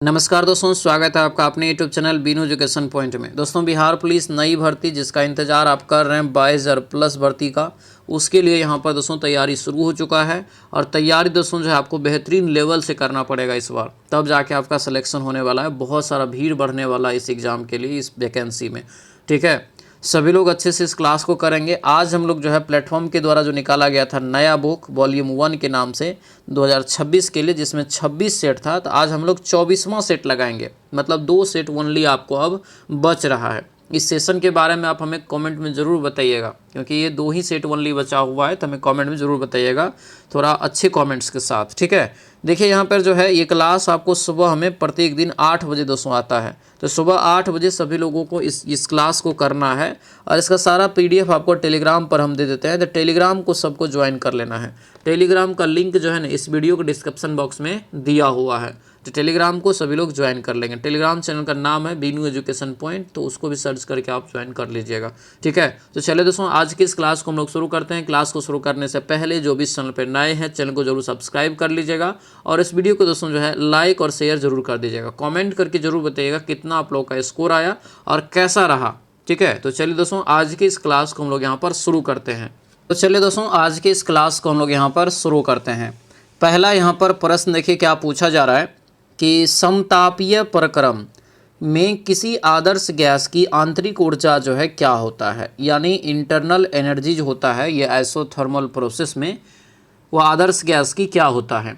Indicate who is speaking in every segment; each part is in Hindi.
Speaker 1: नमस्कार दोस्तों, स्वागत है आपका अपने YouTube channel Binu education point में। दोस्तों, बिहार पुलिस नई भर्ती जिसका इंतजार आप कर रहे हैं 22,000 प्लस भर्ती का, उसके लिए यहाँ पर दोस्तों तैयारी शुरू हो चुका है। और तैयारी दोस्तों जो है आपको बेहतरीन लेवल से करना पड़ेगा इस बार, तब जाके आपका सिलेक्शन होने वाला है। बहुत सारा भीड़ बढ़ने वाला है इस एग्ज़ाम के लिए, इस वैकेंसी में। ठीक है, सभी लोग अच्छे से इस क्लास को करेंगे। आज हम लोग जो है प्लेटफॉर्म के द्वारा जो निकाला गया था नया बुक वॉल्यूम 1 के नाम से 2026 के लिए, जिसमें 26 सेट था, तो आज हम लोग 24वां सेट लगाएंगे। मतलब 2 सेट ओनली आपको अब बच रहा है। इस सेशन के बारे में आप हमें कमेंट में ज़रूर बताइएगा, क्योंकि ये 2 ही सेट ओनली बचा हुआ है, तो हमें कमेंट में ज़रूर बताइएगा, थोड़ा अच्छे कमेंट्स के साथ। ठीक है, देखिए यहाँ पर जो है ये क्लास आपको सुबह हमें प्रत्येक दिन 8 बजे दोस्तों आता है। तो सुबह 8 बजे सभी लोगों को इस क्लास को करना है। और इसका सारा PDF आपको टेलीग्राम पर हम दे देते हैं, तो टेलीग्राम को सबको ज्वाइन कर लेना है। टेलीग्राम का लिंक जो है ना इस वीडियो के डिस्क्रिप्शन बॉक्स में दिया हुआ है, तो टेलीग्राम को सभी लोग ज्वाइन कर लेंगे। टेलीग्राम चैनल का नाम है बीनू एजुकेशन पॉइंट, तो उसको भी सर्च करके आप ज्वाइन कर लीजिएगा। ठीक है, तो चलिए दोस्तों आज की इस क्लास को हम लोग शुरू करते हैं। क्लास को शुरू करने से पहले जो भी चैनल पर नए हैं, चैनल को जरूर सब्सक्राइब कर लीजिएगा। और इस वीडियो को दोस्तों जो है लाइक और शेयर जरूर कर दीजिएगा। कमेंट करके जरूर बताइएगा कितना आप लोग का स्कोर आया और कैसा रहा। ठीक है, तो चलिए दोस्तों आज की इस क्लास को हम लोग यहाँ पर शुरू करते हैं। तो चलिए दोस्तों आज की इस क्लास को हम लोग यहाँ पर शुरू करते हैं। पहला यहाँ पर प्रश्न देखिए क्या पूछा जा रहा है कि समतापीय प्रक्रम में किसी आदर्श गैस की आंतरिक ऊर्जा जो है क्या होता है, यानी इंटरनल एनर्जी जो होता है ये आइसोथर्मल प्रोसेस में वो आदर्श गैस की क्या होता है।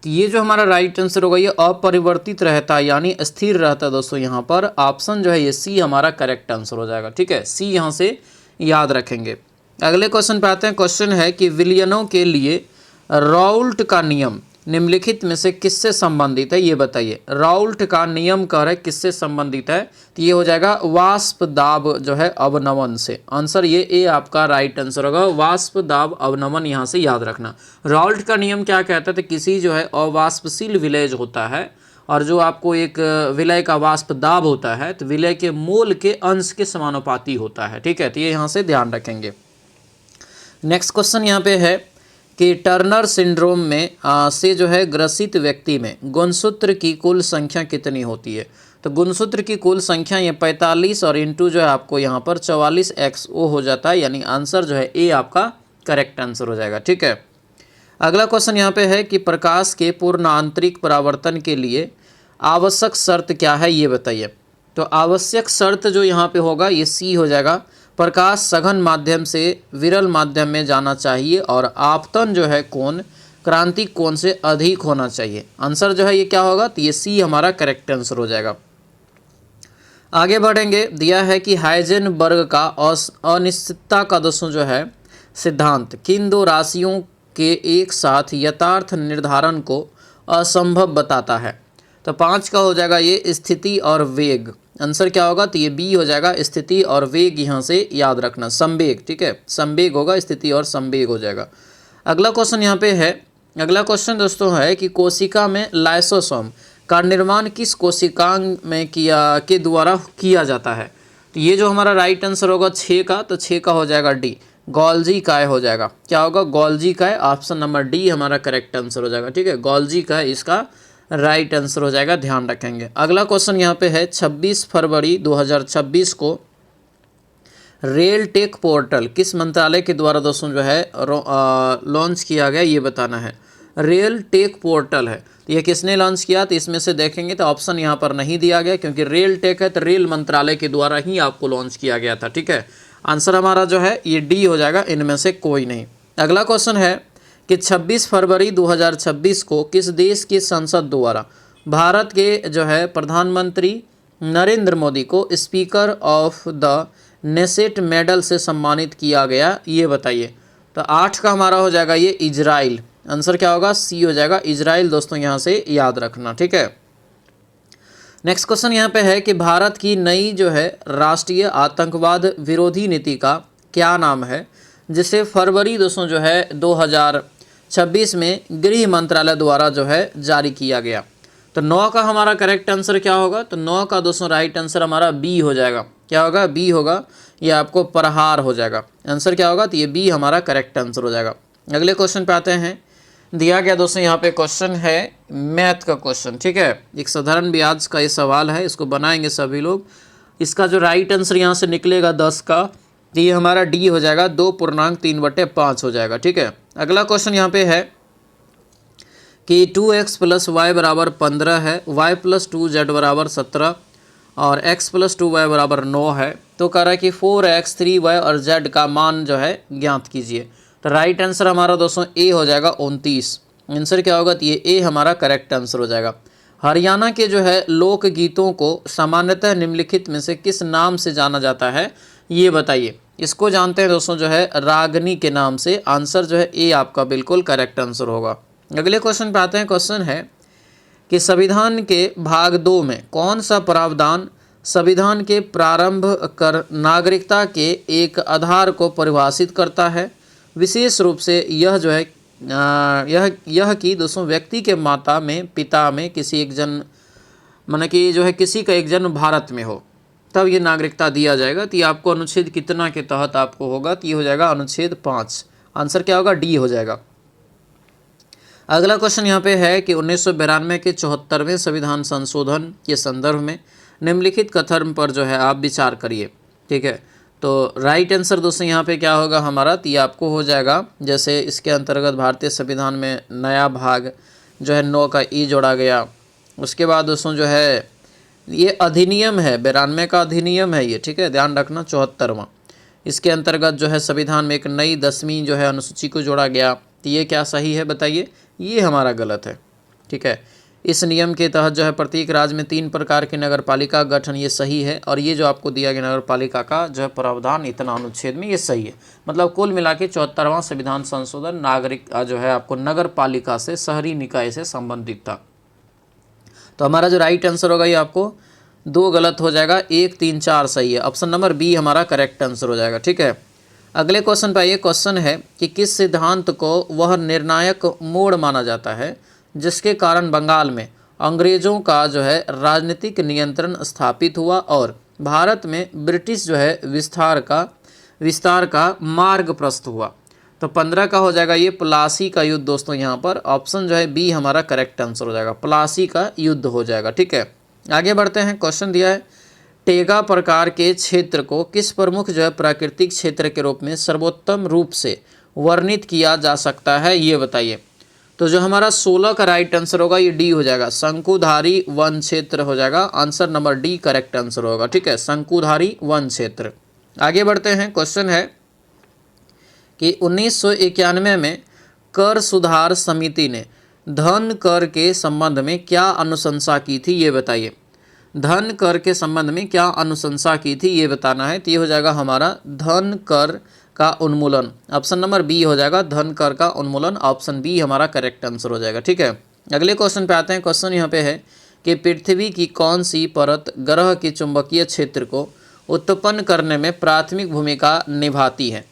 Speaker 1: तो ये जो हमारा राइट आंसर होगा ये अपरिवर्तित रहता है, यानी स्थिर रहता है। दोस्तों यहाँ पर ऑप्शन जो है ये सी हमारा करेक्ट आंसर हो जाएगा। ठीक है, सी यहाँ से याद रखेंगे। अगले क्वेश्चन पे आते हैं। क्वेश्चन है कि विलयनों के लिए राउल्ट का नियम निम्नलिखित में से किससे संबंधित है, ये बताइए। राउल्ट का नियम कह रहे किससे संबंधित है, तो ये हो जाएगा वाष्प दाब जो है अवनमन से। आंसर ये ए आपका राइट आंसर होगा, वाष्प दाब अवनमन। यहाँ से याद रखना। राउल्ट का नियम क्या कहता है, तो किसी जो है अवाष्पशील विलय जो होता है और जो आपको एक विलय का वाष्प दाब होता है, तो विलय के मोल के अंश के समानुपाती होता है। ठीक है, तो ये यहाँ से ध्यान रखेंगे। नेक्स्ट क्वेश्चन यहाँ पे है कि टर्नर सिंड्रोम में से जो है ग्रसित व्यक्ति में गुणसूत्र की कुल संख्या कितनी होती है। तो गुणसूत्र की कुल संख्या ये 45 और इंटू जो है आपको यहाँ पर 44XO हो जाता है, यानी आंसर जो है ए आपका करेक्ट आंसर हो जाएगा। ठीक है, अगला क्वेश्चन यहाँ पे है कि प्रकाश के पूर्ण आंतरिक परावर्तन के लिए आवश्यक शर्त क्या है, ये बताइए। तो आवश्यक शर्त जो यहाँ पे होगा ये सी हो जाएगा। प्रकाश सघन माध्यम से विरल माध्यम में जाना चाहिए और आपतन जो है कोण क्रांतिक कोण से अधिक होना चाहिए। आंसर जो है ये क्या होगा, तो ये सी हमारा करेक्ट आंसर हो जाएगा। आगे बढ़ेंगे। दिया है कि हाइजेनबर्ग का अनिश्चितता का दोस्तों जो है सिद्धांत किन दो राशियों के एक साथ यथार्थ निर्धारण को असंभव बताता है। तो 5 का हो जाएगा ये स्थिति और वेग। आंसर क्या होगा, तो ये बी हो जाएगा, स्थिति और वेग। यहाँ से याद रखना संवेग। ठीक है, संवेग होगा, स्थिति और संवेग हो जाएगा। अगला क्वेश्चन यहाँ पे है। अगला क्वेश्चन दोस्तों है कि कोशिका में लाइसोसोम का निर्माण किस कोशिकांग में के द्वारा किया जाता है। तो ये जो हमारा राइट आंसर होगा 6 का, तो 6 का हो जाएगा डी, गोल्जी काय हो जाएगा। क्या होगा, गोल्जी काय। ऑप्शन नंबर डी हमारा करेक्ट आंसर हो जाएगा। ठीक है, गोल्जी काय इसका राइट आंसर हो जाएगा, ध्यान रखेंगे। अगला क्वेश्चन यहाँ पे है 26 फरवरी 2026 को रेल टेक पोर्टल किस मंत्रालय के द्वारा दोस्तों जो है लॉन्च किया गया, ये बताना है। रेल टेक पोर्टल है, तो ये किसने लॉन्च किया, तो इसमें से देखेंगे तो ऑप्शन यहाँ पर नहीं दिया गया, क्योंकि रेल टेक है तो रेल मंत्रालय के द्वारा ही आपको लॉन्च किया गया था। ठीक है, आंसर हमारा जो है ये डी हो जाएगा, इनमें से कोई नहीं। अगला क्वेश्चन है कि 26 फरवरी 2026 को किस देश की संसद द्वारा भारत के जो है प्रधानमंत्री नरेंद्र मोदी को speaker of the Knesset medal से सम्मानित किया गया, ये बताइए। तो 8 का हमारा हो जाएगा ये इजराइल। आंसर क्या होगा, सी हो जाएगा, इजराइल। दोस्तों यहाँ से याद रखना। ठीक है, नेक्स्ट क्वेश्चन यहाँ पे है कि भारत की नई जो है राष्ट्रीय आतंकवाद विरोधी नीति का क्या नाम है, जिसे फरवरी दोस्तों जो है 2026 में गृह मंत्रालय द्वारा जो है जारी किया गया। तो 9 का हमारा करेक्ट आंसर क्या होगा, तो 9 का दोस्तों राइट आंसर हमारा बी हो जाएगा। क्या होगा, बी होगा, ये आपको प्रहार हो जाएगा। आंसर क्या होगा, तो ये बी हमारा करेक्ट आंसर हो जाएगा। अगले क्वेश्चन पे आते हैं। दिया गया दोस्तों यहाँ पे क्वेश्चन है मैथ का क्वेश्चन, ठीक है, एक साधारण ब्याज का ये सवाल है, इसको बनाएंगे सभी लोग। इसका जो राइट आंसर यहाँ से निकलेगा 10 का, तो ये हमारा डी हो जाएगा, 2.3/5 हो जाएगा, ठीक है। अगला क्वेश्चन यहाँ पे है कि 2x + y = 15 है, y + 2z = 17 और x + 2y = 9 है। तो कह रहा है कि 4x 3y और z का मान जो है ज्ञात कीजिए। तो राइट आंसर हमारा दोस्तों ए हो जाएगा 29। आंसर क्या होगा, तो ये ए हमारा करेक्ट आंसर हो जाएगा। हरियाणा के जो है लोकगीतों को सामान्यतः निम्नलिखित में से किस नाम से जाना जाता है, ये बताइए। इसको जानते हैं दोस्तों जो है रागनी के नाम से। आंसर जो है ए आपका बिल्कुल करेक्ट आंसर होगा। अगले क्वेश्चन पे आते हैं। क्वेश्चन है कि संविधान के भाग 2 में कौन सा प्रावधान संविधान के प्रारंभ कर नागरिकता के एक आधार को परिभाषित करता है। विशेष रूप से यह जो है यह कि दोस्तों व्यक्ति के माता में पिता में किसी एक जन माने कि जो है किसी का एक जन्म भारत में हो तब ये नागरिकता दिया जाएगा। तो ये आपको अनुच्छेद कितना के तहत आपको होगा, तो ये हो जाएगा अनुच्छेद 5। आंसर क्या होगा, डी हो जाएगा। अगला क्वेश्चन यहाँ पे है कि 1992 के 74वें संविधान संशोधन के संदर्भ में निम्नलिखित कथन पर जो है आप विचार करिए, ठीक है। तो राइट आंसर दोस्तों यहाँ पे क्या होगा हमारा, तो ये आपको हो जाएगा, जैसे इसके अंतर्गत भारतीय संविधान में नया भाग जो है 9 का ई जोड़ा गया। उसके बाद दोस्तों जो है ये अधिनियम है, 92 का अधिनियम है ये, ठीक है, ध्यान रखना, 74वां। इसके अंतर्गत जो है संविधान में एक नई 10वीं जो है अनुसूची को जोड़ा गया। तो ये क्या सही है बताइए, ये हमारा गलत है, ठीक है। इस नियम के तहत जो है प्रत्येक राज्य में 3 प्रकार की नगर पालिका गठन, ये सही है। और ये जो आपको दिया गया नगर पालिका का जो है प्रावधान इतना अनुच्छेद में, ये सही है। मतलब कुल मिला के 74वां संविधान संशोधन नागरिक जो है आपको नगर पालिका से शहरी निकाय से संबंधित था। तो हमारा जो राइट आंसर होगा ये आपको 2 गलत हो जाएगा, 1 3 4 सही है। ऑप्शन नंबर बी हमारा करेक्ट आंसर हो जाएगा, ठीक है। अगले क्वेश्चन पर ये क्वेश्चन है कि किस सिद्धांत को वह निर्णायक मोड़ माना जाता है जिसके कारण बंगाल में अंग्रेजों का जो है राजनीतिक नियंत्रण स्थापित हुआ और भारत में ब्रिटिश जो है विस्तार का मार्ग प्रशस्त हुआ। तो 15 का हो जाएगा ये प्लासी का युद्ध दोस्तों। यहाँ पर ऑप्शन जो है बी हमारा करेक्ट आंसर हो जाएगा, प्लासी का युद्ध हो जाएगा, ठीक है। आगे बढ़ते हैं। क्वेश्चन दिया है टेगा प्रकार के क्षेत्र को किस प्रमुख जो है प्राकृतिक क्षेत्र के रूप में सर्वोत्तम रूप से वर्णित किया जा सकता है, ये बताइए। तो जो हमारा 16 का राइट आंसर होगा ये डी हो जाएगा, शंकुधारी वन क्षेत्र हो जाएगा। Answer number D correct answer होगा, ठीक है, शंकुधारी वन क्षेत्र। आगे बढ़ते हैं। क्वेश्चन है कि 1991 में कर सुधार समिति ने धन कर के संबंध में क्या अनुशंसा की थी, ये बताइए। धन कर के संबंध में क्या अनुशंसा की थी ये बताना है। तो ये हो जाएगा हमारा धन कर का उन्मूलन। ऑप्शन नंबर बी हो जाएगा, धन कर का उन्मूलन। ऑप्शन बी हमारा करेक्ट आंसर हो जाएगा, ठीक है। अगले क्वेश्चन पे आते हैं। क्वेश्चन यहाँ पे है कि पृथ्वी की कौन सी परत ग्रह के चुंबकीय क्षेत्र को उत्पन्न करने में प्राथमिक भूमिका निभाती है।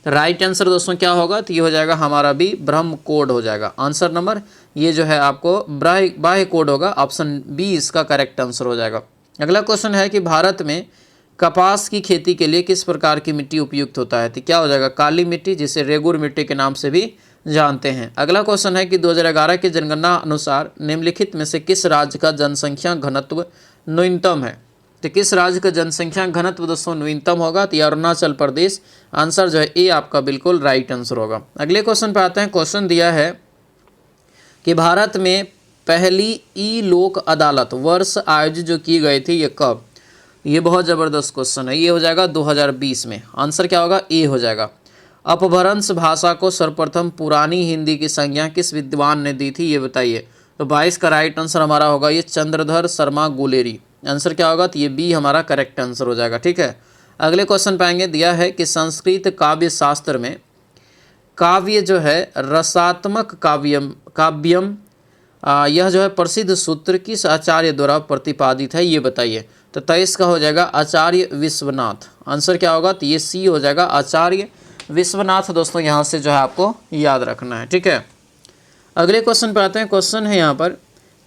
Speaker 1: राइट आंसर दोस्तों क्या होगा, तो ये हो जाएगा हमारा भी ब्रह्म कोड हो जाएगा। आंसर नंबर ये जो है आपको बाह्य कोड होगा। ऑप्शन बी इसका करेक्ट आंसर हो जाएगा। अगला क्वेश्चन है कि भारत में कपास की खेती के लिए किस प्रकार की मिट्टी उपयुक्त होता है, तो क्या हो जाएगा, काली मिट्टी, जिसे रेगुर मिट्टी के नाम से भी जानते हैं। अगला क्वेश्चन है कि 2011 की जनगणना अनुसार निम्नलिखित में से किस राज्य का जनसंख्या घनत्व न्यूनतम है। तो किस राज्य का जनसंख्या घनत्व दोस्तों न्यूनतम होगा, तो अरुणाचल प्रदेश। आंसर जो है ए आपका बिल्कुल राइट आंसर होगा। अगले क्वेश्चन पे आते हैं। क्वेश्चन दिया है कि भारत में पहली ई लोक अदालत वर्ष आयोजित जो की गई थी ये कब। ये बहुत ज़बरदस्त क्वेश्चन है। ये हो जाएगा 2020 में। आंसर क्या होगा, ए हो जाएगा। अपभ्रंश भाषा को सर्वप्रथम पुरानी हिंदी की संज्ञा किस विद्वान ने दी थी, ये बताइए। तो 22 का राइट आंसर हमारा होगा ये चंद्रधर शर्मा गुलेरी। आंसर क्या होगा, तो ये बी हमारा करेक्ट आंसर हो जाएगा, ठीक है। अगले क्वेश्चन पाएंगे। दिया है कि संस्कृत काव्य शास्त्र में काव्य जो है रसात्मक काव्यम यह जो है प्रसिद्ध सूत्र किस आचार्य द्वारा प्रतिपादित है, ये बताइए। तो 23 का हो जाएगा आचार्य विश्वनाथ। आंसर क्या होगा, तो ये सी हो जाएगा, आचार्य विश्वनाथ। दोस्तों यहाँ से जो है आपको याद रखना है, ठीक है। अगले क्वेश्चन पर आते हैं। क्वेश्चन है यहाँ पर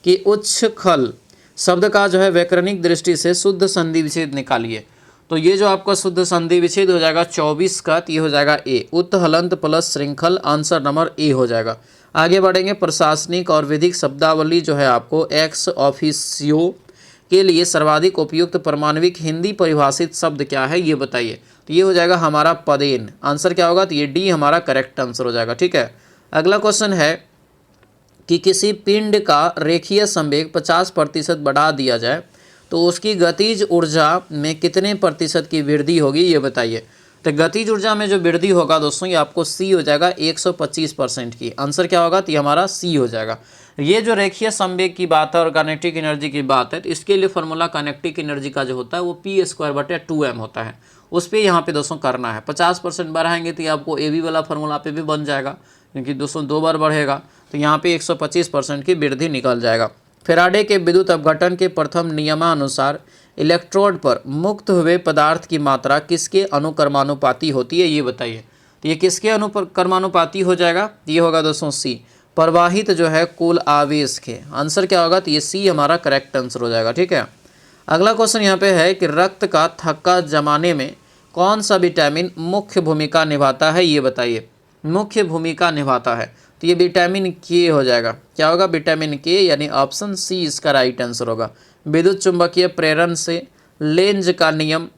Speaker 1: कि उच्छखल शब्द का जो है व्याकरणिक दृष्टि से शुद्ध संधि विच्छेद निकालिए। तो ये जो आपका शुद्ध संधि विच्छेद हो जाएगा 24 का, तो ये हो जाएगा ए, उत्हलंत प्लस श्रृंखल। आंसर नंबर ए हो जाएगा। आगे बढ़ेंगे, प्रशासनिक और विधिक शब्दावली जो है आपको एक्स ऑफिसियो के लिए सर्वाधिक उपयुक्त परमाणविक हिंदी परिभाषित शब्द क्या है ये बताइए। तो ये हो जाएगा हमारा पदेन। आंसर क्या होगा, तो ये डी हमारा करेक्ट आंसर हो जाएगा। ठीक है, अगला क्वेश्चन है कि किसी पिंड का रेखीय संवेग 50% बढ़ा दिया जाए तो उसकी गतिज ऊर्जा में कितने प्रतिशत की वृद्धि होगी ये बताइए। तो गतिज ऊर्जा में जो वृद्धि होगा दोस्तों ये आपको सी हो जाएगा 125% की। आंसर क्या होगा, तो ये हमारा सी हो जाएगा। ये जो रेखीय संवेग की बात है और काइनेटिक एनर्जी की बात है, तो इसके लिए फॉर्मूला काइनेटिक एनर्जी का जो होता है वो p²/2m होता है। उस पर यहाँ पे दोस्तों करना है। 50% बढ़ाएंगे तो ये आपको ए बी वाला फॉर्मूला पे भी बन जाएगा, क्योंकि दोस्तों 2 बार बढ़ेगा तो यहाँ पे 125% की वृद्धि निकल जाएगा। फैराडे के विद्युत अपघटन के प्रथम नियमानुसार इलेक्ट्रोड पर मुक्त हुए पदार्थ की मात्रा किसके अनुक्रमानुपाती होती है ये बताइए। तो ये किसके अनुक्रमानुपाती हो जाएगा, ये होगा दोस्तों सी, प्रवाहित जो है कुल आवेश के। आंसर क्या होगा, तो ये सी हमारा करेक्ट आंसर हो जाएगा। ठीक है, अगला क्वेश्चन यहाँ पे है कि रक्त का थक्का जमाने में कौन सा विटामिन मुख्य भूमिका निभाता है ये बताइए। मुख्य भूमिका निभाता है तो ये विटामिन के हो जाएगा। क्या होगा, विटामिन के, यानी ऑप्शन सी इसका राइट आंसर होगा। विद्युत चुंबकीय प्रेरण से लेंज का नियम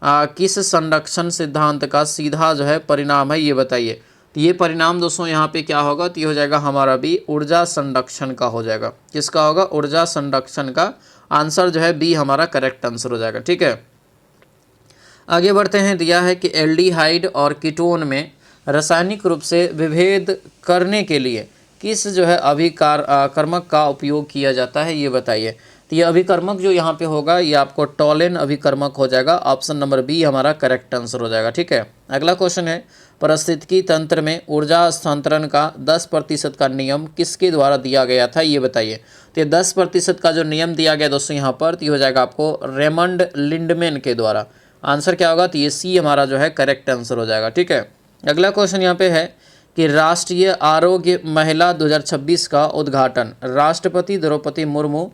Speaker 1: किस संरक्षण सिद्धांत का सीधा जो है परिणाम है ये बताइए। तो ये परिणाम दोस्तों यहाँ पे क्या होगा, तो ये हो जाएगा हमारा भी ऊर्जा संरक्षण का हो जाएगा। किसका होगा, ऊर्जा संरक्षण का। आंसर जो है बी हमारा करेक्ट आंसर हो जाएगा। ठीक है, आगे बढ़ते हैं। दिया है कि एल्डिहाइड और कीटोन में रासायनिक रूप से विभेद करने के लिए किस जो है अभिकर्मक का उपयोग किया जाता है ये बताइए। तो ये अभिकर्मक जो यहाँ पे होगा ये आपको टॉलेन अभिकर्मक हो जाएगा। ऑप्शन नंबर बी हमारा करेक्ट आंसर हो जाएगा। ठीक है, अगला क्वेश्चन है, पारिस्थितिकी तंत्र में ऊर्जा हस्तांतरण का 10% का नियम किसके द्वारा दिया गया था ये बताइए। तो ये 10% का जो नियम दिया गया दोस्तों यहाँ पर, तो ये हो जाएगा आपको रेमंड लिंडमैन के द्वारा। आंसर क्या होगा, तो ये सी हमारा जो है करेक्ट आंसर हो जाएगा। ठीक है, अगला क्वेश्चन यहाँ पे है कि राष्ट्रीय आरोग्य महिला 2026 का उद्घाटन राष्ट्रपति द्रौपदी मुर्मू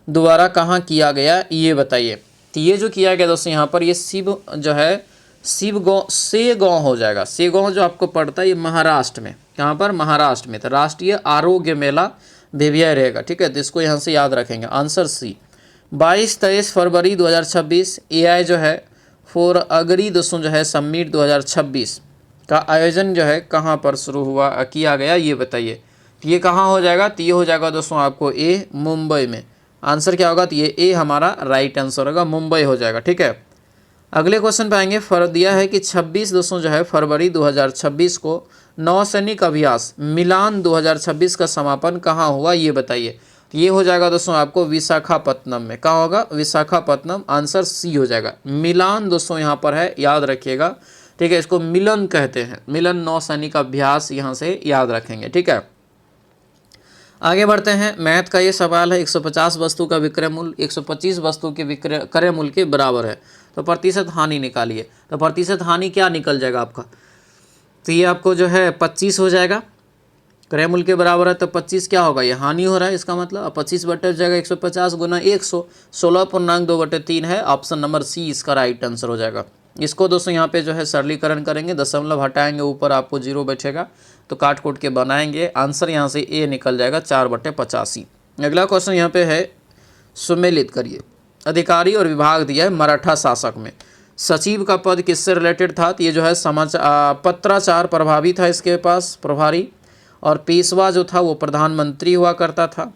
Speaker 1: द्वारा कहाँ किया गया ये बताइए। तो ये जो किया गया दोस्तों यहाँ पर ये शिव जो है सेगांव हो जाएगा। सेगांव जो आपको पड़ता है ये महाराष्ट्र में, कहाँ पर, महाराष्ट्र में। तो राष्ट्रीय आरोग्य मेला भिविया रहेगा। ठीक है, तो इसको यहाँ से याद रखेंगे। Answer C. 22-23 फरवरी 2026 AI जो है फॉर अग्री दोस्तों जो है समिट 2026 का आयोजन जो है कहाँ पर शुरू हुआ किया गया ये बताइए। तो ये कहाँ हो जाएगा, तो ये हो जाएगा दोस्तों आपको ए, मुंबई में। आंसर क्या होगा, तो ये ए हमारा राइट आंसर होगा, मुंबई हो जाएगा। ठीक है, अगले क्वेश्चन पे आएंगे। दिया है कि 26 दोस्तों जो है फरवरी 2026 को नौसैनिक अभ्यास मिलान 2026 का समापन कहाँ हुआ ये बताइए। तो ये हो जाएगा दोस्तों आपको विशाखापत्तनम में। कहाँ होगा, विशाखापत्तनम। आंसर सी हो जाएगा। मिलान दोस्तों यहाँ पर है, याद रखिएगा। ठीक है, इसको मिलन कहते हैं, मिलन नौसैनिक अभ्यास यहाँ से याद रखेंगे। ठीक है, आगे बढ़ते हैं। मैथ का ये सवाल है, 150 वस्तु का विक्रय मूल्य 125 वस्तु के क्रय मूल्य के बराबर है तो प्रतिशत हानि निकालिए। तो प्रतिशत हानि क्या निकल जाएगा आपका, तो ये आपको जो है 25 हो जाएगा। क्रय मूल्य के बराबर है तो 25 क्या होगा, ये हानि हो रहा है, इसका मतलब 25 बटे जाएगा 150 गुना 100, 16.2/3 है। ऑप्शन नंबर सी इसका राइट आंसर हो जाएगा। इसको दोस्तों यहाँ पे जो है सरलीकरण करेंगे, दशमलव हटाएंगे, ऊपर आपको 0 बैठेगा तो काट कोट के बनाएंगे। आंसर यहाँ से ए निकल जाएगा 4/85। अगला क्वेश्चन यहाँ पे है, सुमेलित करिए। अधिकारी और विभाग दिया है मराठा शासक में सचिव का पद किससे रिलेटेड था, तो ये जो है पत्राचार प्रभावी था इसके पास, प्रभारी। और पेशवा जो था वो प्रधानमंत्री हुआ करता था।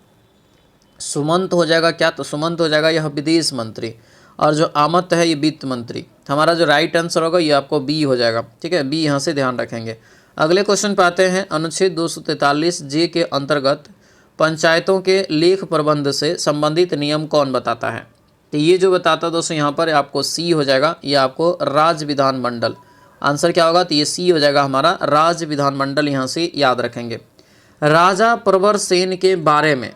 Speaker 1: सुमंत हो जाएगा क्या, तो सुमंत हो जाएगा यह विदेश मंत्री। और जो आमत है ये वित्त मंत्री। हमारा जो राइट आंसर होगा ये आपको बी हो जाएगा। ठीक है, बी यहाँ से ध्यान रखेंगे। अगले क्वेश्चन पे आते हैं। अनुच्छेद 243 जे के अंतर्गत पंचायतों के लेख प्रबंध से संबंधित नियम कौन बताता है, तो ये जो बताता दोस्तों यहाँ पर आपको सी हो जाएगा, ये आपको राज्य विधानमंडल। आंसर क्या होगा, तो ये सी हो जाएगा हमारा राज्य विधानमंडल, यहाँ से याद रखेंगे। राजा प्रवर सेन के बारे में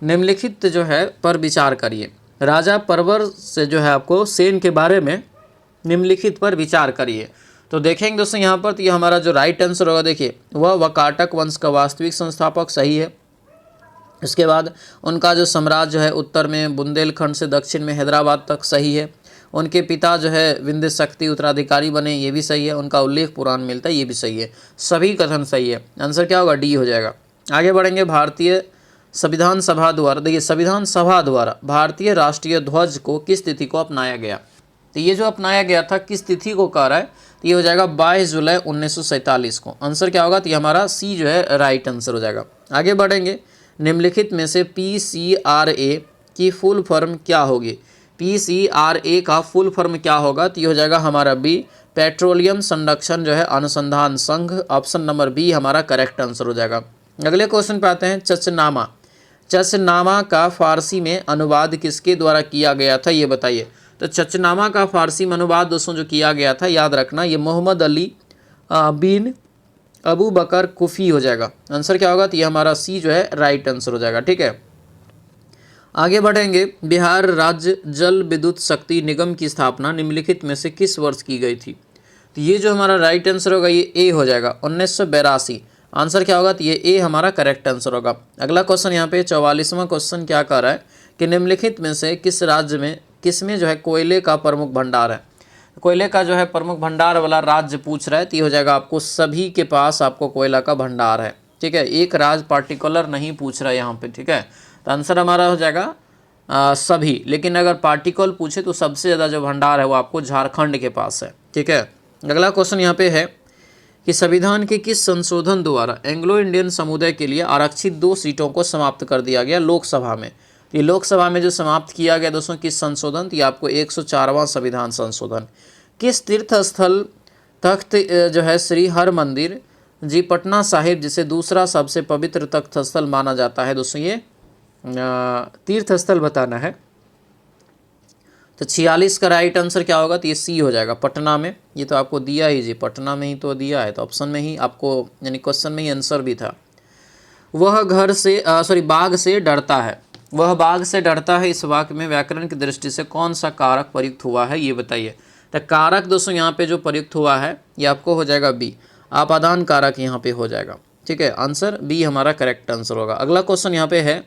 Speaker 1: निम्नलिखित जो है पर विचार करिए। राजा प्रवर से जो है आपको सेन के बारे में निम्नलिखित पर विचार करिए। तो देखेंगे दोस्तों यहाँ पर, तो ये हमारा जो राइट आंसर होगा, देखिए वह वकाटक वंश का वास्तविक संस्थापक, सही है। इसके बाद उनका जो साम्राज्य है उत्तर में बुंदेलखंड से दक्षिण में हैदराबाद तक, सही है। उनके पिता जो है विंध्य शक्ति उत्तराधिकारी बने, ये भी सही है। उनका उल्लेख पुराण मिलता है, ये भी सही है। सभी कथन सही है। आंसर क्या होगा, डी हो जाएगा। आगे बढ़ेंगे। भारतीय संविधान सभा द्वारा, देखिए संविधान सभा द्वारा भारतीय राष्ट्रीय ध्वज को किस तिथि को अपनाया गया? तो ये जो अपनाया गया था किस तिथि को कह रहा है, तो ये हो जाएगा 22 जुलाई 1947 को। आंसर क्या होगा? तो ये हमारा सी जो है राइट आंसर हो जाएगा। आगे बढ़ेंगे। निम्नलिखित में से PCRA की फुल फॉर्म क्या होगी? PCRA का फुल फॉर्म क्या होगा? तो ये हो जाएगा हमारा बी, पेट्रोलियम संरक्षण जो है अनुसंधान संघ। ऑप्शन नंबर बी हमारा करेक्ट आंसर हो जाएगा। अगले क्वेश्चन पे आते हैं। चचनामा, चचनामा का फारसी में अनुवाद किसके द्वारा किया गया था, ये बताइए। तो चचनामा का फारसी में अनुवाद दोस्तों जो किया गया था, याद रखना ये मोहम्मद अली बिन अबू बकर कुफी हो जाएगा। आंसर क्या होगा? तो ये हमारा सी जो है राइट आंसर हो जाएगा। ठीक है, आगे बढ़ेंगे। बिहार राज्य जल विद्युत शक्ति निगम की स्थापना निम्नलिखित में से किस वर्ष की गई थी? तो ये जो हमारा राइट आंसर होगा ये ए हो जाएगा, 1982। आंसर क्या होगा? तो ये ए हमारा करेक्ट आंसर होगा। अगला क्वेश्चन यहाँ पे 44वां क्वेश्चन क्या कर रहा है कि निम्नलिखित में से किस राज्य में किसमें जो है कोयले का प्रमुख भंडार है? कोयले का जो है प्रमुख भंडार वाला राज्य पूछ रहा है, तो ये हो जाएगा आपको सभी के पास आपको कोयला का भंडार है। ठीक है, एक राज्य पार्टिकुलर नहीं पूछ रहा है यहाँ पे। ठीक है, तो आंसर हमारा हो जाएगा सभी, लेकिन अगर पार्टिकल पूछे तो सबसे ज़्यादा जो भंडार है वो आपको झारखंड के पास है। ठीक है, अगला क्वेश्चन यहाँ पे है कि संविधान के किस संशोधन द्वारा एंग्लो इंडियन समुदाय के लिए आरक्षित 2 सीटों को समाप्त कर दिया गया लोकसभा में? ये लोकसभा में जो समाप्त किया गया दोस्तों किस संशोधन? तो ये आपको 104वां संविधान संशोधन। किस तीर्थ स्थल तख्त जो है श्री हरमंदिर जी पटना साहिब, जिसे दूसरा सबसे पवित्र तख्त स्थल माना जाता है दोस्तों, ये तीर्थ स्थल बताना है। तो 46 का राइट आंसर क्या होगा? तो ये सी हो जाएगा, पटना में। ये तो आपको दिया ही जी, पटना में ही तो दिया है, तो ऑप्शन में ही आपको यानी क्वेश्चन में ही आंसर भी था। वह घर से बाघ से डरता है, वह बाघ से डरता है, इस वाक्य में व्याकरण की दृष्टि से कौन सा कारक प्रयुक्त हुआ है, ये बताइए। तो कारक दोस्तों यहाँ पे जो प्रयुक्त हुआ है ये आपको हो जाएगा बी, आपादान कारक यहाँ पे हो जाएगा। ठीक है, आंसर बी हमारा करेक्ट आंसर होगा। अगला क्वेश्चन यहाँ पे है,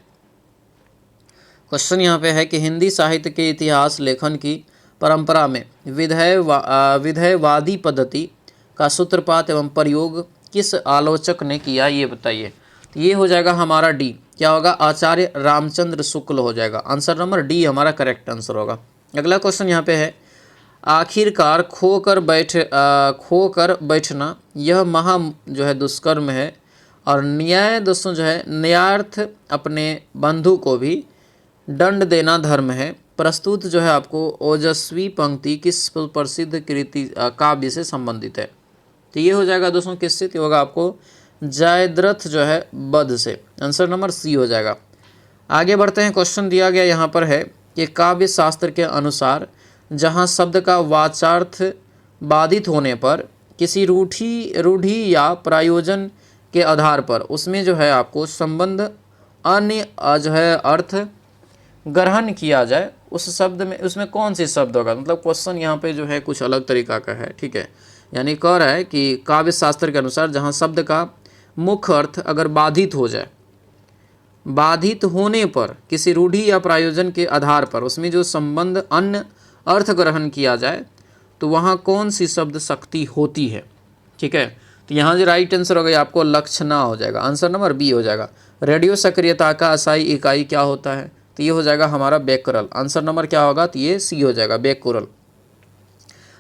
Speaker 1: क्वेश्चन यहाँ पे है कि हिंदी साहित्य के इतिहास लेखन की परंपरा में विधेयवादी पद्धति का सूत्रपात एवं प्रयोग किस आलोचक ने किया, ये बताइए। तो ये हो जाएगा हमारा डी, क्या होगा? आचार्य रामचंद्र शुक्ल हो जाएगा। आंसर नंबर डी हमारा करेक्ट आंसर होगा। अगला क्वेश्चन यहाँ पे है, आखिरकार खोकर बैठना यह महा जो है दुष्कर्म है और न्याय दोस्तों जो है न्यायार्थ अपने बंधु को भी दंड देना धर्म है। प्रस्तुत जो है आपको ओजस्वी पंक्ति किस प्रसिद्ध कृति काव्य से संबंधित है? तो ये हो जाएगा दोस्तों किससे? तो होगा आपको जयद्रथ जो है वध से। आंसर नंबर सी हो जाएगा। आगे बढ़ते हैं। क्वेश्चन दिया गया यहाँ पर है कि काव्य शास्त्र के अनुसार जहाँ शब्द का वाचार्थ बाधित होने पर किसी रूढ़ि या प्रयोजन के आधार पर उसमें जो है आपको संबंध अन्य जो है अर्थ ग्रहण किया जाए, उस शब्द में उसमें कौन सी शब्द होगा? मतलब क्वेश्चन यहाँ पे जो है कुछ अलग तरीका का है। ठीक है, यानी कह रहा है कि काव्य शास्त्र के अनुसार जहाँ शब्द का मुख्य अर्थ अगर बाधित हो जाए, बाधित होने पर किसी रूढ़ि या प्रयोजन के आधार पर उसमें जो संबंध अन्य अर्थ ग्रहण किया जाए तो वहाँ कौन सी शब्द शक्ति होती है? ठीक है, तो यहाँ जो राइट आंसर होगा आपको लक्षणा हो जाएगा। आंसर नंबर बी हो जाएगा। रेडियो सक्रियता का असाई इकाई क्या होता है? तो ये हो जाएगा हमारा बेकुरल। आंसर नंबर क्या होगा? तो ये सी हो जाएगा, बेकुरल।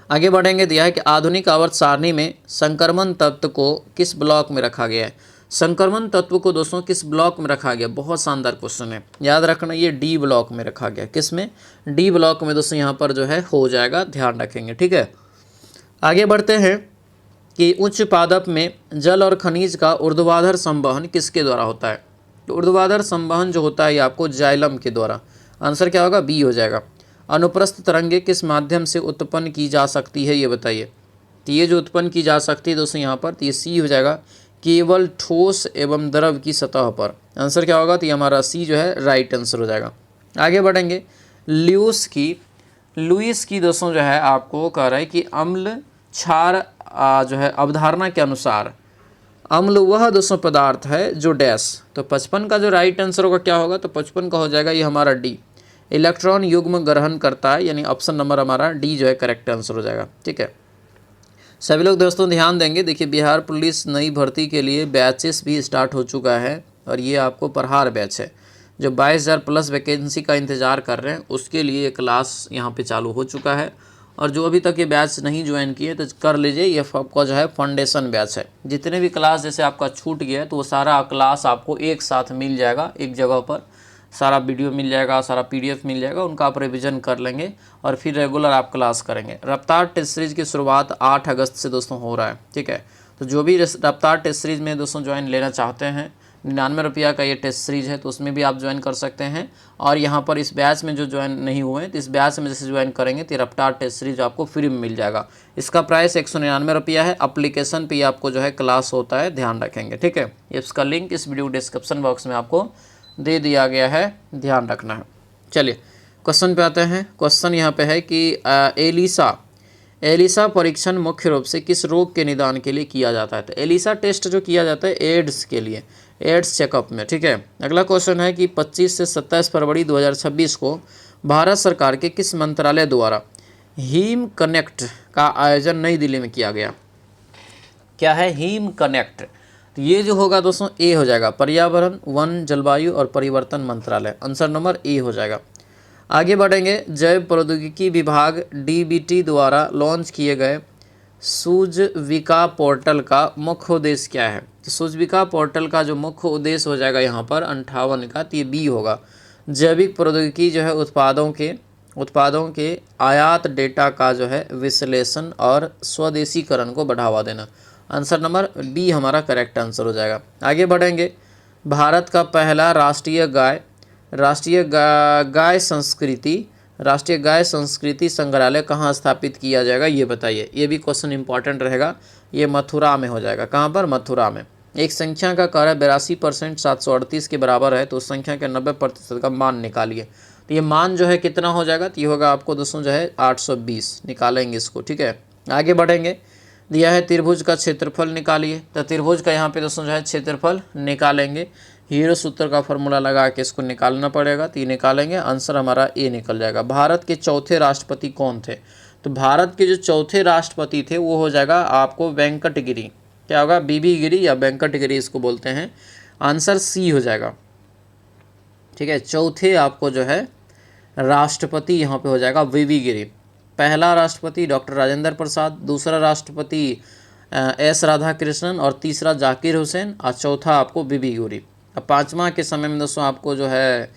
Speaker 1: आगे बढ़ेंगे। दिया है कि आधुनिक आवर्त सारणी में संक्रमण तत्व को किस ब्लॉक में रखा गया है? संक्रमण तत्व को दोस्तों किस ब्लॉक में रखा गया? बहुत शानदार क्वेश्चन है, याद रखना ये डी ब्लॉक में रखा गया। किस में? डी ब्लॉक में दोस्तों यहाँ पर जो है हो जाएगा, ध्यान रखेंगे। ठीक है, आगे बढ़ते हैं कि उच्च पादप में जल और खनिज का ऊर्ध्वाधर संवहन किसके द्वारा होता है? तो ऊर्ध्वाधर संवहन जो होता है ये आपको जाइलम के द्वारा। आंसर क्या होगा? बी हो जाएगा। अनुप्रस्थ तरंगे किस माध्यम से उत्पन्न की जा सकती है, ये बताइए। तो ये जो उत्पन्न की जा सकती है दोस्तों यहाँ पर, तो ये सी हो जाएगा, केवल ठोस एवं द्रव की सतह पर। आंसर क्या होगा? तो ये हमारा सी जो है राइट आंसर हो जाएगा। आगे बढ़ेंगे। लुईस की दोस्तों जो है आपको कह रहा है कि अम्ल क्षार जो है अवधारणा के अनुसार अम्ल वह दोस्तों पदार्थ है जो डैश। तो 55 का जो राइट आंसर होगा क्या होगा? तो 55 का हो जाएगा ये हमारा डी, इलेक्ट्रॉन युग्म ग्रहण करता है, यानी ऑप्शन नंबर हमारा डी जो है करेक्ट आंसर हो जाएगा। ठीक है, सभी लोग दोस्तों ध्यान देंगे। देखिए बिहार पुलिस नई भर्ती के लिए बैचेस भी स्टार्ट हो चुका है। और ये आपको प्रहार बैच है। जो 22,000 प्लस वैकेंसी का इंतज़ार कर रहे हैं उसके लिए ये क्लास यहाँ पे चालू हो चुका है। और जो अभी तक ये बैच नहीं ज्वाइन किए तो कर लीजिए, ये आपका जो है फाउंडेशन बैच है। जितने भी क्लास जैसे आपका छूट गया है तो वो सारा क्लास आपको एक साथ मिल जाएगा, एक जगह पर सारा वीडियो मिल जाएगा, सारा PDF मिल जाएगा, उनका आप रिविज़न कर लेंगे और फिर रेगुलर आप क्लास करेंगे। रफ्तार टेस्ट सीरीज़ की शुरुआत 8 अगस्त से दोस्तों हो रहा है, ठीक है। तो जो भी रफ्तार टेस्ट सीरीज़ में दोस्तों ज्वाइन लेना चाहते हैं, 99 रुपया का ये टेस्ट सीरीज़ है, तो उसमें भी आप ज्वाइन कर सकते हैं। और यहाँ पर इस बैच में जो ज्वाइन नहीं हुए हैं तो इस बैच में जैसे ज्वाइन करेंगे तो रफ्तार टेस्ट सीरीज आपको फ्री में मिल जाएगा। इसका प्राइस 199 रुपया है। एप्लीकेशन पे आपको जो है क्लास होता है, ध्यान रखेंगे, ठीक है। इसका लिंक इस वीडियो डिस्क्रिप्शन बॉक्स में आपको दे दिया गया है, ध्यान रखना है। चलिए क्वेश्चन पे आते हैं। क्वेश्चन यहाँ पे है कि एलिसा परीक्षण मुख्य रूप से किस रोग के निदान के लिए किया जाता है। तो एलिसा टेस्ट जो किया जाता है एड्स के लिए, एड्स चेकअप में, ठीक है। अगला क्वेश्चन है कि 25 से 27 फरवरी 2026 को भारत सरकार के किस मंत्रालय द्वारा हीम कनेक्ट का आयोजन नई दिल्ली में किया गया। क्या है हीम कनेक्ट, तो ये जो होगा दोस्तों ए हो जाएगा, पर्यावरण वन जलवायु और परिवर्तन मंत्रालय, आंसर नंबर ए हो जाएगा। आगे बढ़ेंगे। जैव प्रौद्योगिकी विभाग DBT द्वारा लॉन्च किए गए सूजविका पोर्टल का मुख्य उद्देश्य क्या है। तो सूजविका पोर्टल का जो मुख्य उद्देश्य हो जाएगा यहाँ पर 58 का, तो ये बी होगा। जैविक प्रौद्योगिकी जो है उत्पादों के आयात डेटा का जो है विश्लेषण और स्वदेशीकरण को बढ़ावा देना, आंसर नंबर बी हमारा करेक्ट आंसर हो जाएगा। आगे बढ़ेंगे। भारत का पहला राष्ट्रीय गाय संस्कृति संग्रहालय कहाँ स्थापित किया जाएगा, ये बताइए। ये भी क्वेश्चन इंपॉर्टेंट रहेगा। ये मथुरा में हो जाएगा। कहाँ पर, मथुरा में। एक संख्या का कार्य 82% 738 के बराबर है तो उस संख्या के 90% का मान निकालिए। तो ये मान जो है कितना हो जाएगा, तो ये होगा आपको दोस्तों जो है 820, निकालेंगे इसको, ठीक है। आगे बढ़ेंगे। दिया है त्रिभुज का क्षेत्रफल निकालिए। तो त्रिभुज का यहाँ पे दोस्तों जो है क्षेत्रफल निकालेंगे। हीरो सूत्र का फॉर्मूला लगा के इसको निकालना पड़ेगा, तो ये निकालेंगे, आंसर हमारा ए निकल जाएगा। भारत के चौथे राष्ट्रपति कौन थे। तो भारत के जो चौथे राष्ट्रपति थे वो हो जाएगा आपको वेंकट गिरी। क्या होगा, बीबी गिरी या वेंकट गिरी इसको बोलते हैं, आंसर सी हो जाएगा, ठीक है। चौथे आपको जो है राष्ट्रपति यहाँ पे हो जाएगा वीवी गिरी। पहला राष्ट्रपति डॉक्टर राजेंद्र प्रसाद, दूसरा राष्ट्रपति एस राधाकृष्णन और तीसरा जाकिर हुसैन और चौथा आपको बीबी गिरी। अब पाँचवा के समय में दोस्तों आपको जो है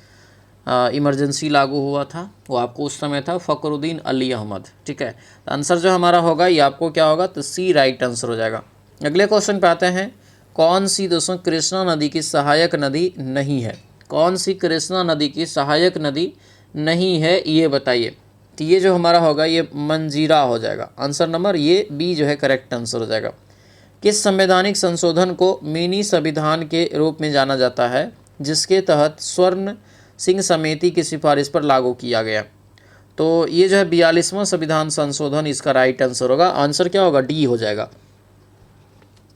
Speaker 1: इमरजेंसी लागू हुआ था, वो आपको उस समय था फ़खरुद्दीन अली अहमद, ठीक है। तो आंसर जो हमारा होगा ये आपको क्या होगा, तो सी राइट आंसर हो जाएगा। अगले क्वेश्चन पे आते हैं। कौन सी दोस्तों कृष्णा नदी की सहायक नदी नहीं है। कौन सी कृष्णा नदी की सहायक नदी नहीं है ये बताइए। तो ये जो हमारा होगा ये मंजीरा हो जाएगा, आंसर नंबर ये बी जो है करेक्ट आंसर हो जाएगा। किस संवैधानिक संशोधन को मिनी संविधान के रूप में जाना जाता है जिसके तहत स्वर्ण सिंह समिति की सिफारिश पर लागू किया गया। तो ये जो है 42वां संविधान संशोधन इसका राइट आंसर होगा, आंसर क्या होगा, डी हो जाएगा।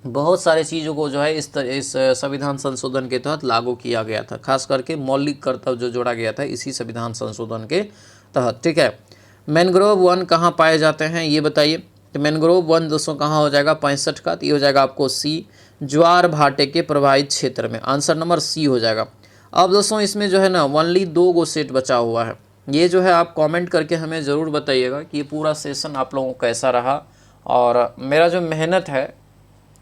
Speaker 1: बहुत सारे चीज़ों को जो है इस संविधान संशोधन के तहत लागू किया गया था, खास करके मौलिक कर्तव्य जो जोड़ा गया था इसी संविधान संशोधन के तहत, ठीक है। मैंग्रोव वन कहाँ पाए जाते हैं ये बताइए। तो मैंग्रोव वन दोस्तों कहाँ हो जाएगा, 65 का, तो ये हो जाएगा आपको सी, ज्वार भाटे के प्रभावित क्षेत्र में, आंसर नंबर सी हो जाएगा। अब दोस्तों इसमें जो है ना ओनली 2 गो सेट बचा हुआ है। ये जो है आप कमेंट करके हमें ज़रूर बताइएगा कि ये पूरा सेशन आप लोगों को कैसा रहा और मेरा जो मेहनत है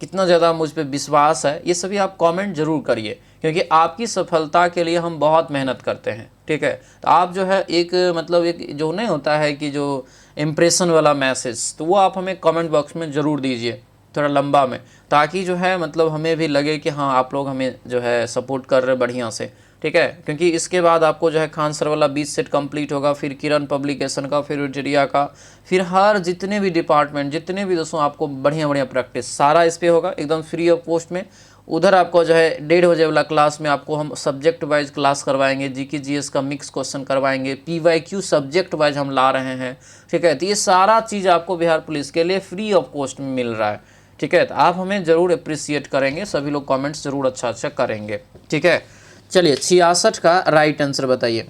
Speaker 1: कितना ज़्यादा मुझ पे विश्वास है, ये सभी आप कमेंट जरूर करिए क्योंकि आपकी सफलता के लिए हम बहुत मेहनत करते हैं, ठीक है। तो आप जो है एक मतलब एक जो नहीं होता है कि जो इम्प्रेशन वाला मैसेज, तो वो आप हमें कमेंट बॉक्स में ज़रूर दीजिए थोड़ा लंबा में, ताकि जो है मतलब हमें भी लगे कि हाँ आप लोग हमें जो है सपोर्ट कर रहे बढ़िया से, ठीक है। क्योंकि इसके बाद आपको जो है खान सर वाला 20 सेट कंप्लीट होगा, फिर किरण पब्लिकेशन का, फिर विक्टोरिया का, फिर हर जितने भी डिपार्टमेंट जितने भी दोस्तों आपको बढ़िया बढ़िया प्रैक्टिस सारा इस पर होगा एकदम फ्री ऑफ कॉस्ट में। उधर आपको जो है 1:30 बजे वाला क्लास में आपको हम सब्जेक्ट वाइज क्लास करवाएंगे, जीके जीएस का मिक्स क्वेश्चन करवाएंगे, PYQ सब्जेक्ट वाइज हम ला रहे हैं, ठीक है। तो ये सारा चीज़ आपको बिहार पुलिस के लिए फ्री ऑफ कॉस्ट में मिल रहा है, ठीक है। तो आप हमें ज़रूर अप्रिसिएट करेंगे, सभी लोग कमेंट्स ज़रूर अच्छा करेंगे, ठीक है। चलिए 66 का राइट आंसर बताइए।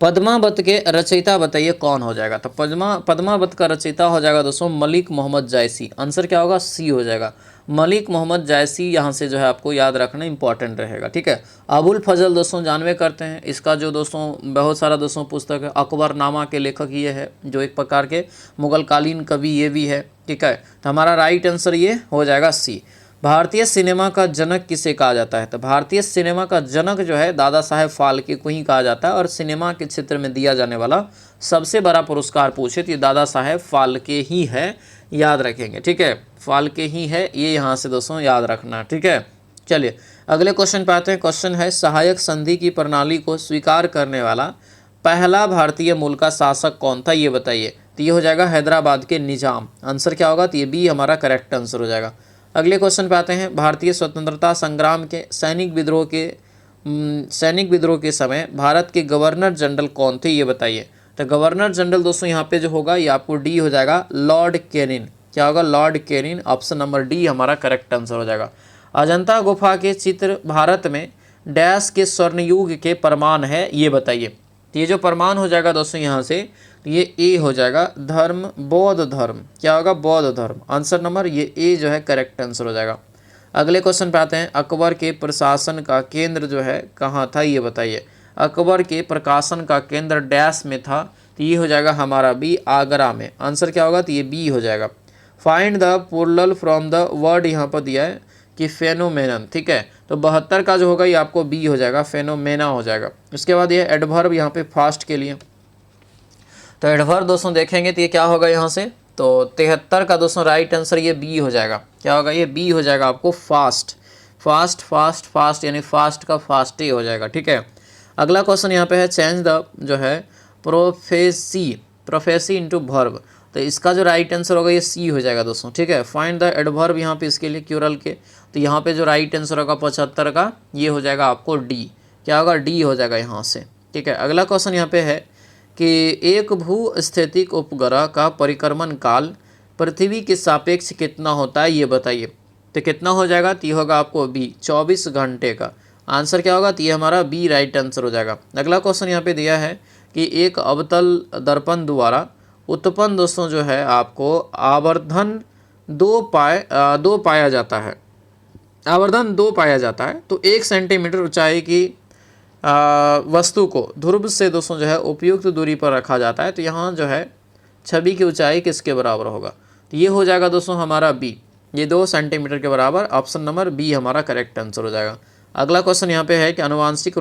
Speaker 1: पद्मावत के रचयिता बताइए कौन हो जाएगा। तो पद्मावत का रचयिता हो जाएगा दोस्तों मलिक मोहम्मद जायसी। आंसर क्या होगा, सी हो जाएगा। मलिक मोहम्मद जायसी यहाँ से जो है आपको याद रखना इंपॉर्टेंट रहेगा, ठीक है। अबुल फजल दोस्तों जानवे करते हैं, इसका जो दोस्तों बहुत सारा दोस्तों पुस्तक है। अकबरनामा के लेखक ये है, जो एक प्रकार के मुगल कालीन कवि ये भी है, ठीक है। तो हमारा राइट आंसर ये हो जाएगा सी। भारतीय सिनेमा का जनक किसे कहा जाता है। तो भारतीय सिनेमा का जनक जो है दादा साहेब फाल्के को ही कहा जाता है, और सिनेमा के क्षेत्र में दिया जाने वाला सबसे बड़ा पुरस्कार पूछे तो ये दादा साहेब फाल्के ही है, याद रखेंगे, ठीक है। फाल्के ही है, ये यहाँ से दोस्तों याद रखना, ठीक है। चलिए अगले क्वेश्चन पे आते हैं। क्वेश्चन है सहायक संधि की प्रणाली को स्वीकार करने वाला पहला भारतीय मूल का शासक कौन था, ये बताइए। तो ये हो जाएगा हैदराबाद के निजाम। आंसर क्या होगा, तो ये बी हमारा करेक्ट आंसर हो जाएगा। अगले क्वेश्चन पे आते हैं। भारतीय स्वतंत्रता संग्राम के सैनिक विद्रोह के समय भारत के गवर्नर जनरल कौन थे, ये बताइए। तो गवर्नर जनरल दोस्तों यहाँ पे जो होगा ये आपको डी हो जाएगा, लॉर्ड कैनिंग। क्या होगा, Lord Canning. Option number D हमारा करेक्ट आंसर हो जाएगा। अजंता गुफा के चित्र भारत में डैश के स्वर्णयुग के प्रमाण है, ये बताइए। तो ये जो प्रमाण हो जाएगा दोस्तों यहाँ से, तो ये ए हो जाएगा, धर्म बौद्ध धर्म। क्या होगा, बौद्ध धर्म। आंसर नंबर ये ए जो है करेक्ट आंसर हो जाएगा। अगले क्वेश्चन पे आते हैं। अकबर के प्रशासन का केंद्र जो है कहाँ था, ये बताइए। अकबर के प्रकाशन का केंद्र डैश में था, तो ये हो जाएगा हमारा बी, आगरा में। आंसर क्या होगा, तो ये बी हो जाएगा। Find the plural from the word, यहाँ पर दिया है कि फेनोमेनन, ठीक है। तो 72 का जो होगा ये आपको बी हो जाएगा, फेनोमेना हो जाएगा। उसके बाद ये एडवर्ब यहाँ पे फास्ट के लिए, तो एडवर्ब दोस्तों देखेंगे तो ये क्या होगा यहाँ से, तो 73 का दोस्तों राइट आंसर ये बी हो जाएगा। क्या होगा, ये बी हो जाएगा आपको, फास्ट। फास्ट फास्ट फास्ट यानी फास्ट का फास्ट ही हो जाएगा, ठीक है। अगला क्वेश्चन यहाँ पे है चेंज द जो है प्रोफेसी इनटू वर्ब। तो इसका जो राइट आंसर होगा ये सी हो जाएगा दोस्तों, ठीक है। फाइंड द एडवर्ब यहाँ पे इसके लिए क्यूरल के, तो यहाँ पे जो राइट आंसर होगा 75 का ये हो जाएगा आपको डी। क्या होगा, डी हो जाएगा यहाँ से, ठीक है। अगला क्वेश्चन यहाँ पे है कि एक भू-स्थितिक उपग्रह का परिक्रमण काल पृथ्वी के सापेक्ष कितना होता है, ये बताइए। तो कितना हो जाएगा, तो ये होगा आपको बी, 24 घंटे का। आंसर क्या होगा, तो ये हमारा बी राइट आंसर हो जाएगा। अगला क्वेश्चन यहाँ पे दिया है कि एक अवतल दर्पण द्वारा उत्पन्न दोस्तों जो है आपको आवर्धन दो पाया जाता है। आवर्धन 2 पाया जाता है। तो 1 सेंटीमीटर ऊंचाई की वस्तु को ध्रुव से दोस्तों जो है उपयुक्त दूरी पर रखा जाता है। तो यहाँ जो है छवि की ऊंचाई किसके बराबर होगा, तो ये हो जाएगा दोस्तों हमारा बी, ये 2 सेंटीमीटर के बराबर। ऑप्शन नंबर बी हमारा करेक्ट आंसर हो जाएगा। अगला क्वेश्चन यहाँ पे है कि आनुवांशिक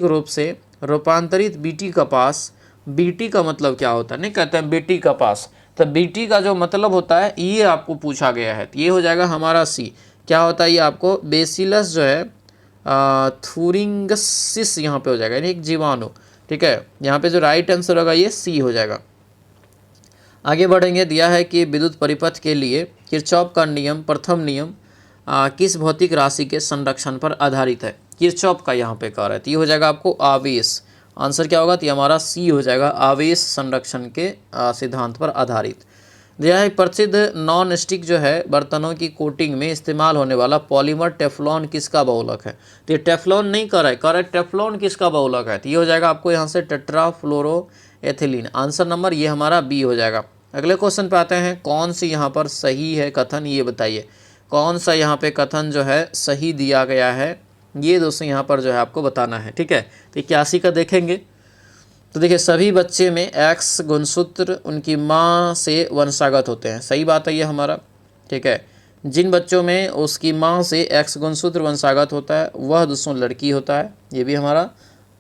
Speaker 1: रूप से रूपांतरित बीटी कपास, बीटी का मतलब क्या होता है, नहीं कहते हैं बीटी कपास। तो बीटी का जो मतलब होता है ये आपको पूछा गया है, तो ये हो जाएगा हमारा सी। क्या होता है ये आपको बेसिलस जो है थूरिंगसिस यहाँ पे हो जाएगा, यानी एक जीवाणु, ठीक है। यहाँ पे जो राइट आंसर होगा ये सी हो जाएगा। आगे बढ़ेंगे। दिया है कि विद्युत परिपथ के लिए किरचॉफ का नियम, प्रथम नियम किस भौतिक राशि के संरक्षण पर आधारित है। किरचॉफ का यहाँ पे कह रहा है, तो ये हो जाएगा आपको आवेश। आंसर क्या होगा, तो ये हमारा सी हो जाएगा, आवेश संरक्षण के सिद्धांत पर आधारित। दिया है प्रसिद्ध नॉन स्टिक जो है बर्तनों की कोटिंग में इस्तेमाल होने वाला पॉलीमर टेफ्लॉन किसका बहुलक है। तो ये टेफ्लॉन नहीं कर रहा है, टेफ्लॉन किसका बहुलक है, तो ये हो जाएगा आपको यहाँ से टेट्राफ्लोरोएथिलीन। आंसर नंबर ये हमारा बी हो जाएगा। अगले क्वेश्चन पे आते हैं। कौन सी यहाँ पर सही है कथन, ये बताइए। कौन सा यहाँ पे कथन जो है सही दिया गया है, ये दोस्तों यहाँ पर जो है आपको बताना है, ठीक है। तो 81 का देखेंगे तो देखिए सभी बच्चे में एक्स गुणसूत्र उनकी माँ से वंशागत होते हैं, सही बात है ये हमारा, ठीक है। जिन बच्चों में उसकी माँ से एक्स गुणसूत्र वंशागत होता है वह दोस्तों लड़की होता है, ये भी हमारा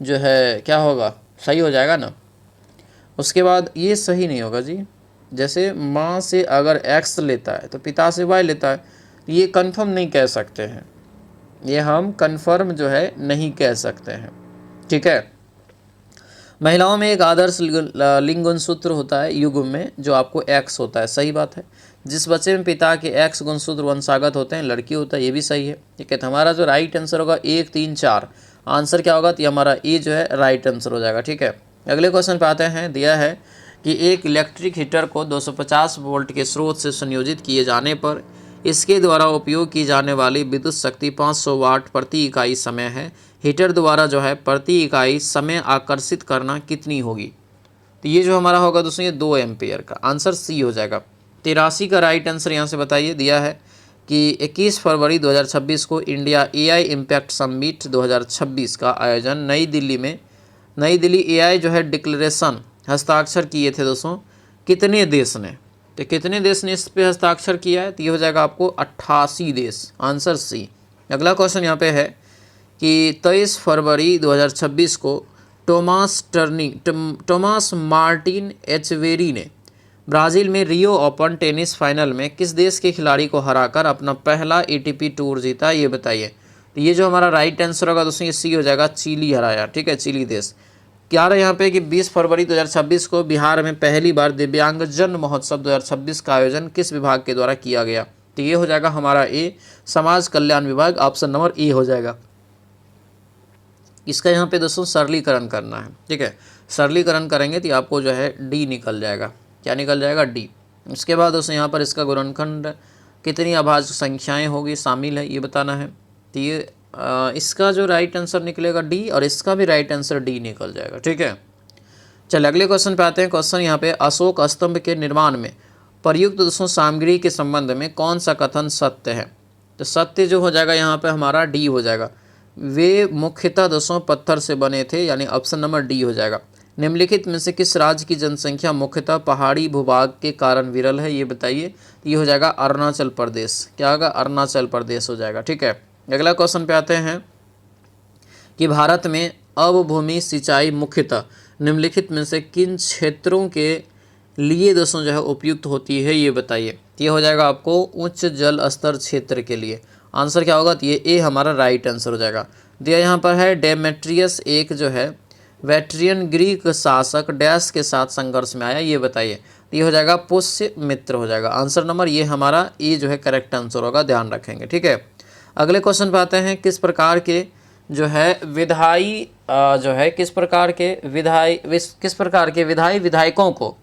Speaker 1: जो है क्या होगा, सही हो जाएगा ना। उसके बाद ये सही नहीं होगा जी, जैसे माँ से अगर एक्स लेता है तो पिता से वाई लेता है, ये कन्फर्म नहीं कह सकते हैं, ये हम कन्फर्म जो है नहीं कह सकते हैं, ठीक है। महिलाओं में एक आदर्श लिंग गुणसूत्र होता है युग्म में जो आपको एक्स होता है, सही बात है। जिस बच्चे में पिता के एक्स गुणसूत्र वंशागत होते हैं लड़की होता है, ये भी सही है, ठीक है। तो हमारा जो राइट आंसर होगा 1, 3, 4 आंसर क्या होगा, तो ये हमारा ए जो है राइट आंसर हो जाएगा, ठीक है। अगले क्वेश्चन पे आते हैं। दिया है कि एक इलेक्ट्रिक हीटर को 250 वोल्ट के स्रोत से संयोजित किए जाने पर इसके द्वारा उपयोग की जाने वाली विद्युत शक्ति 500 वाट प्रति इकाई समय है। हीटर द्वारा जो है प्रति इकाई समय आकर्षित करना कितनी होगी? तो ये जो हमारा होगा दोस्तों ये 2 एम्पियर का, आंसर सी हो जाएगा। 83 का राइट आंसर यहाँ से बताइए दिया है कि 21 फरवरी 2026 को इंडिया एआई इम्पैक्ट समिट 2026 का आयोजन नई दिल्ली एआई जो है डिक्लेरेशन हस्ताक्षर किए थे दोस्तों कितने देश ने? तो कितने देश ने इस पे हस्ताक्षर किया है? तो ये हो जाएगा आपको 88 देश, आंसर सी। अगला क्वेश्चन यहाँ पे है कि 23 फरवरी 2026 को टोमास मार्टिन एचवेरी ने ब्राज़ील में रियो ओपन टेनिस फाइनल में किस देश के खिलाड़ी को हराकर अपना पहला एटीपी टूर जीता? ये बताइए। तो ये जो हमारा राइट आंसर होगा दोस्तों ये सी हो जाएगा, चिली हराया। ठीक है, चिली देश। क्या रहा यहाँ पे कि 20 फरवरी 2026 को बिहार में पहली बार दिव्यांगजन महोत्सव 2026 का आयोजन किस विभाग के द्वारा किया गया? तो ये हो जाएगा हमारा ए, समाज कल्याण विभाग, ऑप्शन नंबर ए हो जाएगा। इसका यहाँ पे दोस्तों सरलीकरण करना है। ठीक है, सरलीकरण करेंगे तो आपको जो है डी निकल जाएगा। क्या निकल जाएगा? डी। इसके बाद दोस्तों यहाँ पर इसका गुणनखंड कितनी अभाज्य संख्याएं होगी शामिल है ये बताना है। तो ये इसका जो राइट आंसर निकलेगा डी, और इसका भी राइट आंसर डी निकल जाएगा। ठीक है, चल अगले क्वेश्चन पे आते हैं। क्वेश्चन यहाँ पे अशोक स्तंभ के निर्माण में प्रयुक्त दोस्तों सामग्री के संबंध में कौन सा कथन सत्य है? तो सत्य जो हो जाएगा यहाँ पे हमारा डी हो जाएगा। वे मुख्यतः दोस्तों पत्थर से बने थे, यानी ऑप्शन नंबर डी हो जाएगा। निम्नलिखित में से किस राज्य की जनसंख्या मुख्यतः पहाड़ी भूभाग के कारण विरल है? ये बताइए। ये हो जाएगा अरुणाचल प्रदेश। क्या होगा? अरुणाचल प्रदेश हो जाएगा। ठीक है, अगला क्वेश्चन पे आते हैं कि भारत में अवभूमि सिंचाई मुख्यतः निम्नलिखित में से किन क्षेत्रों के लिए दोस्तों जो है उपयुक्त होती है? ये बताइए। ये हो जाएगा आपको उच्च जल स्तर क्षेत्र के लिए। आंसर क्या होगा? तो ये ए हमारा राइट आंसर हो जाएगा। दिया यहाँ पर है डेमेट्रियस एक जो है वेट्रियन ग्रीक शासक डैश के साथ संघर्ष में आया? ये बताइए। तो ये हो जाएगा पुष्य मित्र हो जाएगा। आंसर नंबर ये हमारा ए जो है करेक्ट आंसर होगा, ध्यान रखेंगे। ठीक है, अगले क्वेश्चन पे आते हैं। किस प्रकार के जो है विधायी किस प्रकार के विधायकों को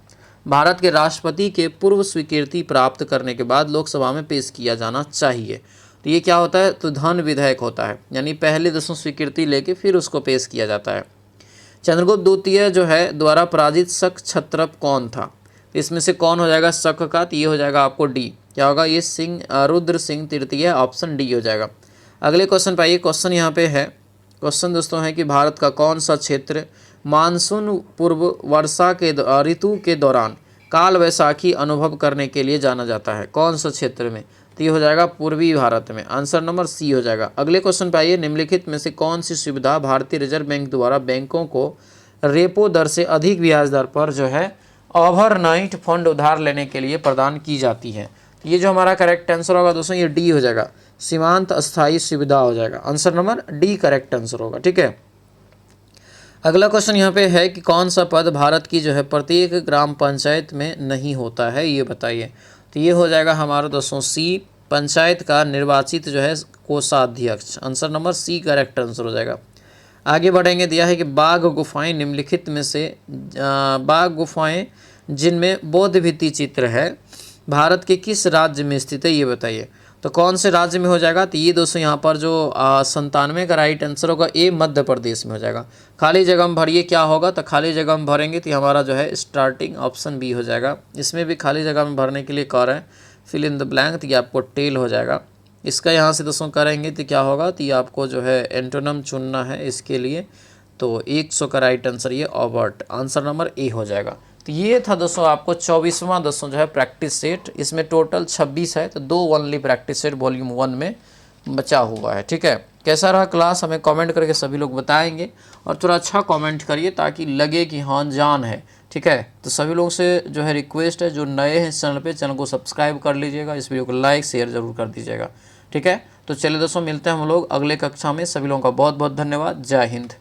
Speaker 1: भारत के राष्ट्रपति के पूर्व स्वीकृति प्राप्त करने के बाद लोकसभा में पेश किया जाना चाहिए? तो ये क्या होता है? तो धन विधायक होता है, यानी पहले दोस्तों स्वीकृति लेके फिर उसको पेश किया जाता है। चंद्रगुप्त द्वितीय जो है द्वारा पराजित शक क्षत्रप कौन था? इसमें से कौन हो जाएगा शक का? तो ये हो जाएगा आपको डी। क्या होगा? ये रुद्र सिंह तृतीय, ऑप्शन डी हो जाएगा। अगले क्वेश्चन पे आइए। क्वेश्चन यहाँ पे है, क्वेश्चन दोस्तों है कि भारत का कौन सा क्षेत्र मानसून पूर्व वर्षा के ऋतु के दौरान काल वैसाखी अनुभव करने के लिए जाना जाता है? कौन सा क्षेत्र में? तो ये हो जाएगा पूर्वी भारत में। आंसर नंबर सी हो जाएगा। अगले क्वेश्चन पे आइए। निम्नलिखित में से कौन सी सुविधा भारतीय रिजर्व बैंक द्वारा बैंकों को रेपो दर से अधिक ब्याज दर पर जो है ओवरनाइट फंड उधार लेने के लिए प्रदान की जाती है? ये जो हमारा करेक्ट आंसर होगा दोस्तों ये डी हो जाएगा, सीमांत अस्थायी सुविधा हो जाएगा। Answer number D correct answer होगा। ठीक है, अगला क्वेश्चन यहाँ पे है कि कौन सा पद भारत की जो है प्रत्येक ग्राम पंचायत में नहीं होता है? ये बताइए। तो ये हो जाएगा हमारा दोस्तों सी, पंचायत का निर्वाचित जो है कोषाध्यक्ष। Answer number C correct answer हो जाएगा। आगे बढ़ेंगे। दिया है कि बाघ गुफाएं निम्नलिखित में से बाघ गुफाएं जिनमें बौद्ध भित्ति चित्र है भारत के किस राज्य में स्थित है? ये बताइए। तो कौन से राज्य में हो जाएगा? तो ये दोस्तों यहाँ पर जो 97 का राइट आंसर होगा ए मध्य प्रदेश में हो जाएगा। खाली जगह में भरिए क्या होगा? तो खाली जगह में भरेंगे तो हमारा जो है स्टार्टिंग ऑप्शन बी हो जाएगा। इसमें भी खाली जगह में भरने के लिए कह रहे हैं फिल इन द ब्लैंक, तो ये आपको टेल हो जाएगा। इसका यहाँ से दोस्तों करेंगे तो क्या होगा? तो ये आपको जो है एंटोनम चुनना है इसके लिए। तो 100 का राइट आंसर ये ओवर्ट, आंसर नंबर ए हो जाएगा। तो ये था दोस्तों आपको 24वां दोस्तों जो है प्रैक्टिस सेट। इसमें टोटल 26 है, तो 2 ओनली प्रैक्टिस सेट वॉल्यूम 1 में बचा हुआ है। ठीक है, कैसा रहा क्लास हमें कमेंट करके सभी लोग बताएंगे, और थोड़ा अच्छा कमेंट करिए ताकि लगे कि हाँ जान है। ठीक है, तो सभी लोगों से जो है रिक्वेस्ट है, जो नए हैं इस चैनल पे, चैनल को सब्सक्राइब कर लीजिएगा, इस वीडियो को लाइक शेयर ज़रूर कर दीजिएगा। ठीक है, तो चलिए दोस्तों मिलते हैं हम लोग अगले कक्षा में। सभी लोगों का बहुत बहुत धन्यवाद। जय हिंद।